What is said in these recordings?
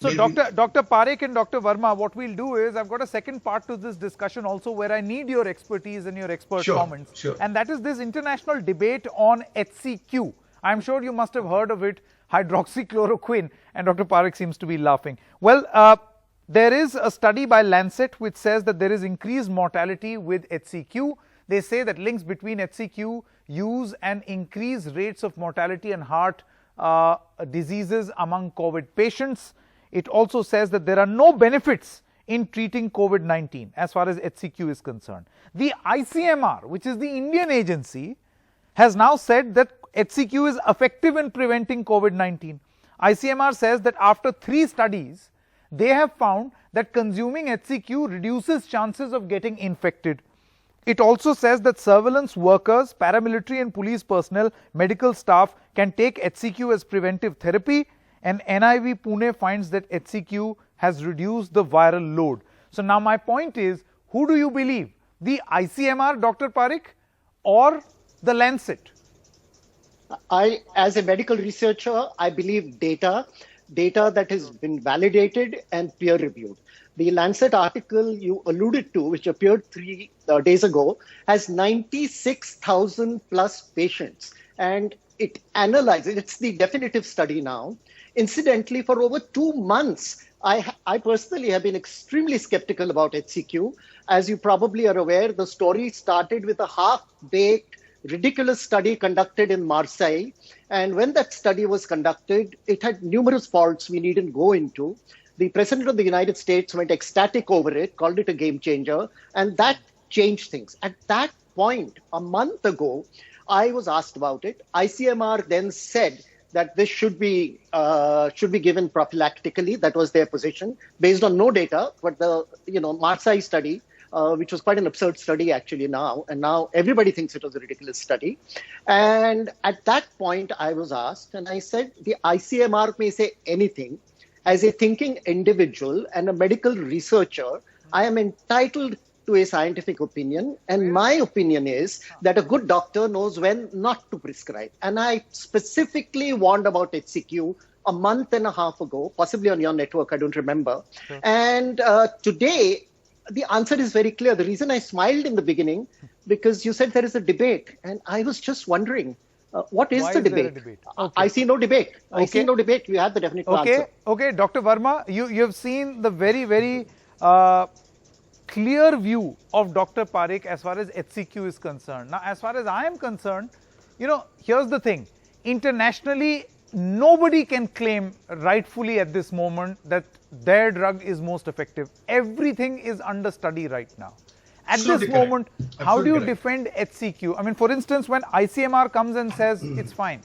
So Dr. Parekh and Dr. Verma, what we'll do is, I've got a second part to this discussion also where I need your expertise and your expert comments. Sure. And that is this international debate on HCQ. I'm sure you must have heard of it, hydroxychloroquine, and Dr. Parekh seems to be laughing. Well, there is a study by Lancet which says that there is increased mortality with HCQ. They say that links between HCQ use and increased rates of mortality and heart diseases among COVID patients. It also says that there are no benefits in treating COVID-19 as far as HCQ is concerned. The ICMR, which is the Indian agency, has now said that HCQ is effective in preventing COVID-19. ICMR says that after 3 studies, they have found that consuming HCQ reduces chances of getting infected. It also says that surveillance workers, paramilitary and police personnel, medical staff can take HCQ as preventive therapy, and NIV Pune finds that HCQ has reduced the viral load. So now my point is, who do you believe? The ICMR, Dr. Parekh, or the Lancet? As a medical researcher, I believe data that has been validated and peer-reviewed. The Lancet article you alluded to, which appeared 3 days ago, has 96,000 plus patients, and it analyzes, it's the definitive study now. Incidentally, for over 2 months, I personally have been extremely skeptical about HCQ. As you probably are aware, the story started with a half-baked, ridiculous study conducted in Marseille. And when that study was conducted, it had numerous faults we needn't go into. The President of the United States went ecstatic over it, called it a game changer, and that changed things. At that point, a month ago, I was asked about it. ICMR then said that this should be given prophylactically. That was their position, based on no data. But the Marseille study, which was quite an absurd study actually now, and now everybody thinks it was a ridiculous study. And at that point, I was asked, and I said, the ICMR may say anything. As a thinking individual and a medical researcher, I am entitled to a scientific opinion, and my opinion is that a good doctor knows when not to prescribe. And I specifically warned about HCQ a month and a half ago, possibly on your network, I don't remember. Sure. And today, the answer is very clear. The reason I smiled in the beginning, because you said there is a debate, and I was just wondering, what is the debate? Okay. I see no debate. Okay. I see no debate. You have the definite answer. Okay, Dr. Verma, you have seen the very, very clear view of Dr. Parekh as far as HCQ is concerned. Now, as far as I am concerned, here's the thing. Internationally, nobody can claim rightfully at this moment that their drug is most effective. Everything is under study right now. At this moment, how do you defend HCQ? I mean, for instance, when ICMR comes and says it's fine.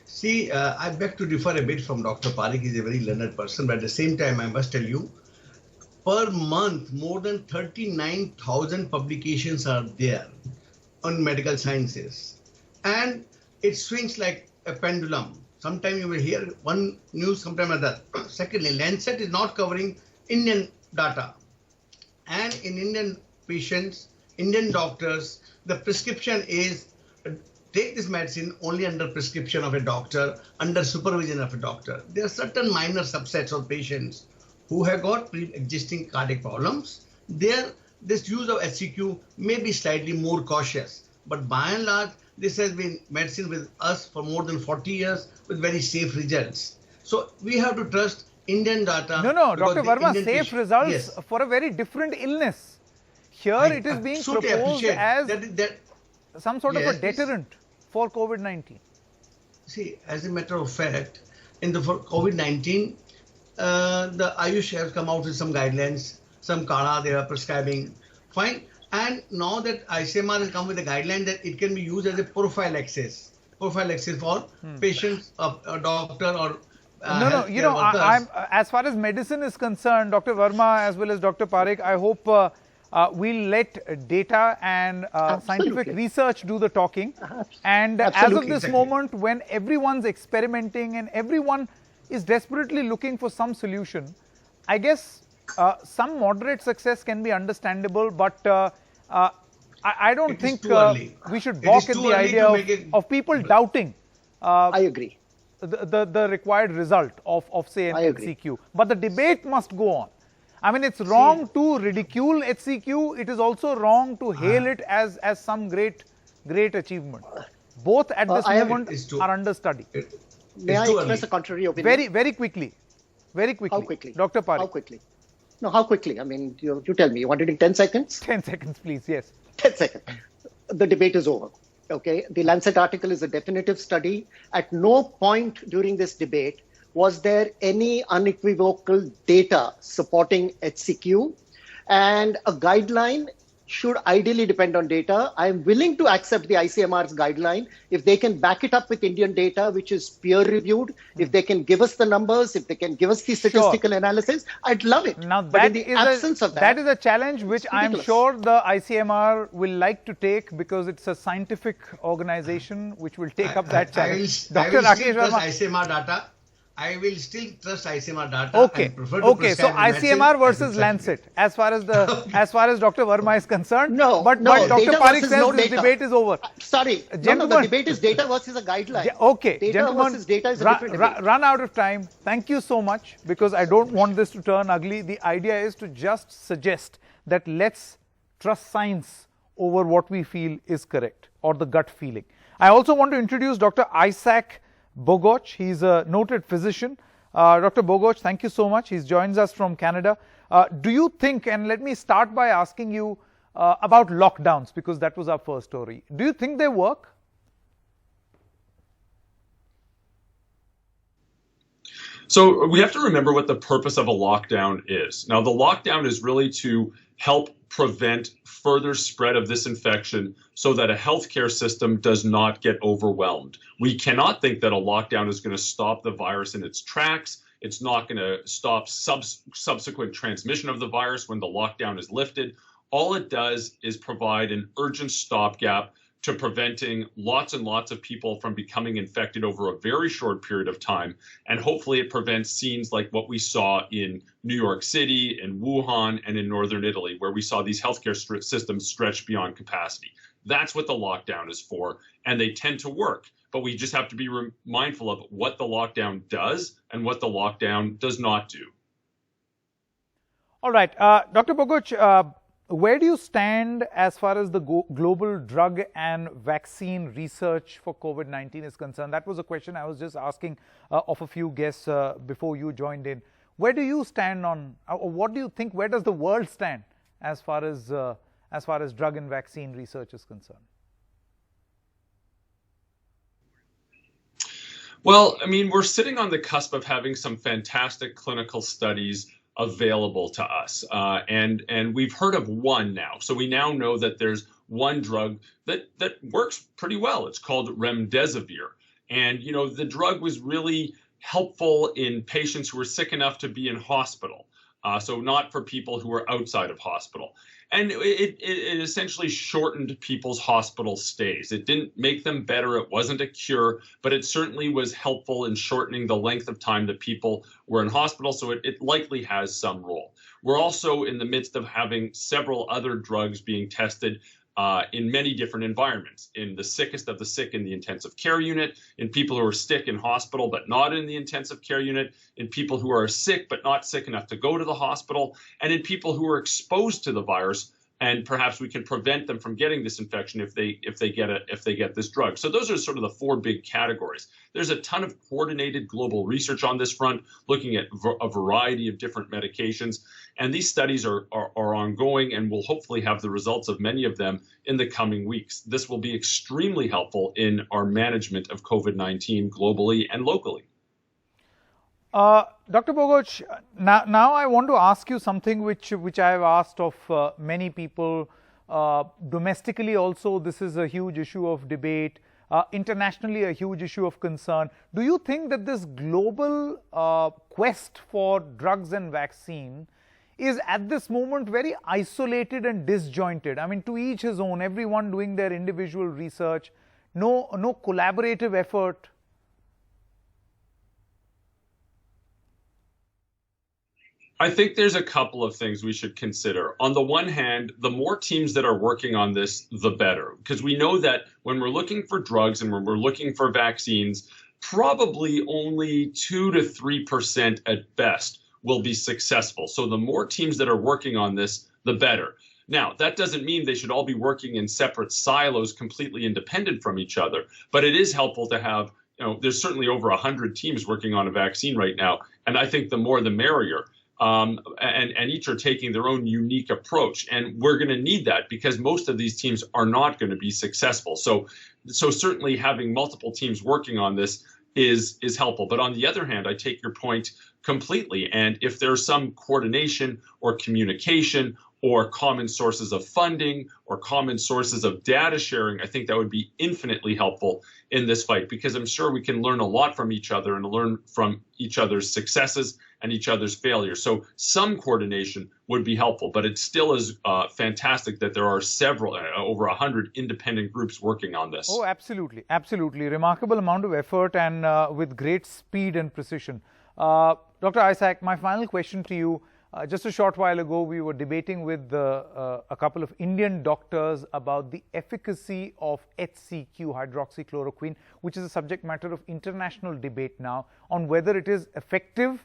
See, I beg to differ a bit from Dr. Parekh. He's a very learned person, but at the same time, I must tell you, per month, more than 39,000 publications are there on medical sciences. And it swings like a pendulum. Sometimes you will hear one news, sometimes another. Secondly, Lancet is not covering Indian data. And in Indian patients, Indian doctors, the prescription is take this medicine only under prescription of a doctor, under supervision of a doctor. There are certain minor subsets of patients who have got pre-existing cardiac problems. This use of HCQ may be slightly more cautious, but by and large, this has been medicine with us for more than 40 years with very safe results. So we have to trust Indian data. No, Dr. Verma, safe results for a very different illness. Here it is being proposed as some sort of a deterrent for COVID-19. See, as a matter of fact, for COVID-19, the Ayush has come out with some guidelines, some Kala they are prescribing, fine. And now that ICMR has come with a guideline that it can be used as a prophylaxis for patients, a doctor or I'm as far as medicine is concerned, Dr. Verma as well as Dr. Parekh, I hope we'll let data and scientific research do the talking. And as of this moment, when everyone's experimenting and everyone is desperately looking for some solution, I guess some moderate success can be understandable, but I don't think we should balk at the idea of people doubting. I agree. the required result of say, an I agree. HCQ. But the debate must go on. I mean, it's wrong to ridicule HCQ. It is also wrong to hail it as some great achievement. Both at this moment are under study. May I express a contrary opinion? Very quickly. How quickly? Dr. Parikh. How quickly? No, how quickly? I mean, you tell me. You want it in 10 seconds? 10 seconds, please. Yes. 10 seconds. The debate is over. Okay. The Lancet article is a definitive study. At no point during this debate was there any unequivocal data supporting HCQ, and a guideline should ideally depend on data. I am willing to accept the ICMR's guideline if they can back it up with Indian data, which is peer reviewed. If they can give us the numbers, if they can give us the statistical analysis, I'd love it. Now, but in the absence of that, that is a challenge which I'm sure the ICMR will like to take, because it's a scientific organization which will take up that challenge. Dr. Rakesh Verma. ICMR data. I will still trust ICMR data. Okay. So ICMR versus Lancet, as far as Dr. Verma is concerned. But Dr. Parikh says this debate is over. Sorry, the debate is data versus a guideline. Okay, data versus data is a different debate. Run out of time. Thank you so much, because I don't want this to turn ugly. The idea is to just suggest that let's trust science over what we feel is correct, or the gut feeling. I also want to introduce Dr. Isaac Bogoch. He's a noted physician. Dr. Bogoch, thank you so much. He joins us from Canada. Do you think, and let me start by asking you about lockdowns, because that was our first story. Do you think they work? So we have to remember what the purpose of a lockdown is. Now, the lockdown is really to help prevent further spread of this infection so that a healthcare system does not get overwhelmed. We cannot think that a lockdown is going to stop the virus in its tracks. It's not going to stop subsequent transmission of the virus when the lockdown is lifted. All it does is provide an urgent stopgap to preventing lots and lots of people from becoming infected over a very short period of time. And hopefully it prevents scenes like what we saw in New York City, in Wuhan, and in northern Italy, where we saw these healthcare systems stretch beyond capacity. That's what the lockdown is for, and they tend to work. But we just have to be mindful of what the lockdown does and what the lockdown does not do. All right. Dr. Bogoch, where do you stand as far as the global drug and vaccine research for COVID-19 is concerned? That was a question I was just asking of a few guests before you joined in. Where do you stand on, or what do you think, where does the world stand as far as drug and vaccine research is concerned? Well, I mean, we're sitting on the cusp of having some fantastic clinical studies available to us. And we've heard of one now. So we now know that there's one drug that works pretty well. It's called remdesivir. And, you know, the drug was really helpful in patients who were sick enough to be in hospital. So not for people who were outside of hospital. And it essentially shortened people's hospital stays. It didn't make them better. It wasn't a cure, but it certainly was helpful in shortening the length of time that people were in hospital. So it likely has some role. We're also in the midst of having several other drugs being tested in many different environments, in the sickest of the sick in the intensive care unit, in people who are sick in hospital but not in the intensive care unit, in people who are sick but not sick enough to go to the hospital, and in people who are exposed to the virus, and perhaps we can prevent them from getting this infection if they get this drug. So those are sort of the four big categories. There's a ton of coordinated global research on this front, looking at a variety of different medications, and these studies are ongoing, and we'll hopefully have the results of many of them in the coming weeks. This will be extremely helpful in our management of COVID-19 globally and locally. Dr. Bogoch, now I want to ask you something which I have asked of many people domestically. Also, this is a huge issue of debate. Internationally, a huge issue of concern. Do you think that this global quest for drugs and vaccine is at this moment very isolated and disjointed? I mean, to each his own, everyone doing their individual research, no collaborative effort. I think there's a couple of things we should consider. On the one hand, the more teams that are working on this, the better, because we know that when we're looking for drugs and when we're looking for vaccines, probably only 2 to 3% at best will be successful. So the more teams that are working on this, the better. Now, that doesn't mean they should all be working in separate silos, completely independent from each other, but it is helpful to have, there's certainly over 100 teams working on a vaccine right now, and I think the more the merrier. And each are taking their own unique approach, and we're going to need that because most of these teams are not going to be successful. So certainly having multiple teams working on this is helpful. But on the other hand, I take your point completely. And if there's some coordination or communication or common sources of funding or common sources of data sharing, I think that would be infinitely helpful in this fight, because I'm sure we can learn a lot from each other and learn from each other's successes and each other's failures. So some coordination would be helpful, but it still is fantastic that there are several, over 100 independent groups working on this. Oh, absolutely. Absolutely. Remarkable amount of effort and with great speed and precision. Dr. Isaak, my final question to you. Just a short while ago, we were debating with a couple of Indian doctors about the efficacy of HCQ, hydroxychloroquine, which is a subject matter of international debate now on whether it is effective,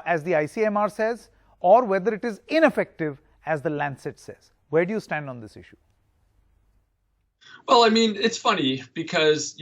as the ICMR says, or whether it is ineffective, as the Lancet says. Where do you stand on this issue? Well, I mean, it's funny because,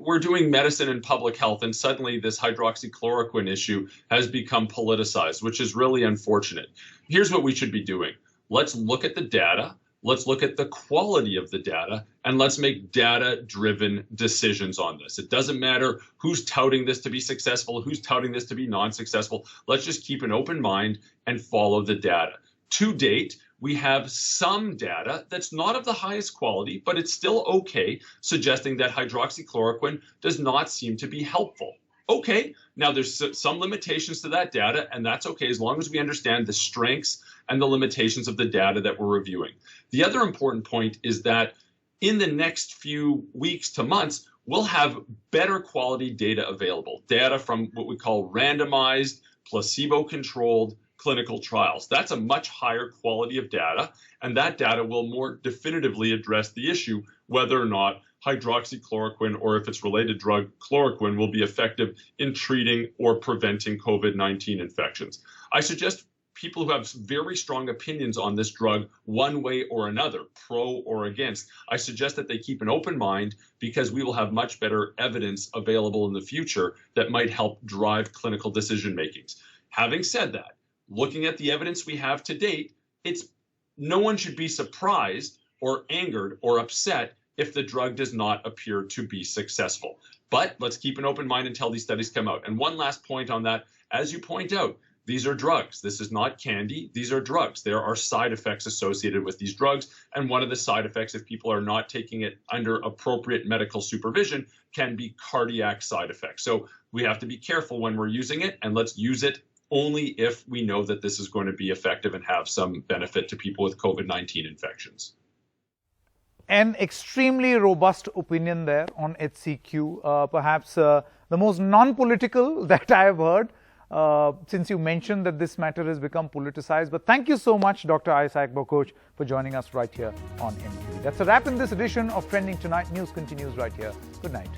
we're doing medicine and public health, and suddenly this hydroxychloroquine issue has become politicized, which is really unfortunate. Here's what we should be doing. Let's look at the data. Let's look at the quality of the data, and let's make data-driven decisions on this. It doesn't matter who's touting this to be successful, who's touting this to be non-successful. Let's just keep an open mind and follow the data. To date, we have some data that's not of the highest quality, but it's still okay, suggesting that hydroxychloroquine does not seem to be helpful. Okay, now there's some limitations to that data, and that's okay as long as we understand the strengths and the limitations of the data that we're reviewing. The other important point is that in the next few weeks to months, we'll have better quality data available, data from what we call randomized, placebo-controlled clinical trials. That's a much higher quality of data, and that data will more definitively address the issue whether or not hydroxychloroquine, or if it's related drug, chloroquine, will be effective in treating or preventing COVID-19 infections. I suggest people who have very strong opinions on this drug one way or another, pro or against, I suggest that they keep an open mind, because we will have much better evidence available in the future that might help drive clinical decision makings. Having said that, looking at the evidence we have to date, no one should be surprised or angered or upset if the drug does not appear to be successful. But let's keep an open mind until these studies come out. And one last point on that, as you point out, these are drugs. This is not candy. These are drugs. There are side effects associated with these drugs. And one of the side effects, if people are not taking it under appropriate medical supervision, can be cardiac side effects. So we have to be careful when we're using it, and let's use it only if we know that this is going to be effective and have some benefit to people with COVID-19 infections. An extremely robust opinion there on HCQ, perhaps the most non-political that I have heard, since you mentioned that this matter has become politicized. But thank you so much, Dr. Isaak Bokoch, for joining us right here on MQE. That's a wrap in this edition of Trending Tonight. News continues right here. Good night.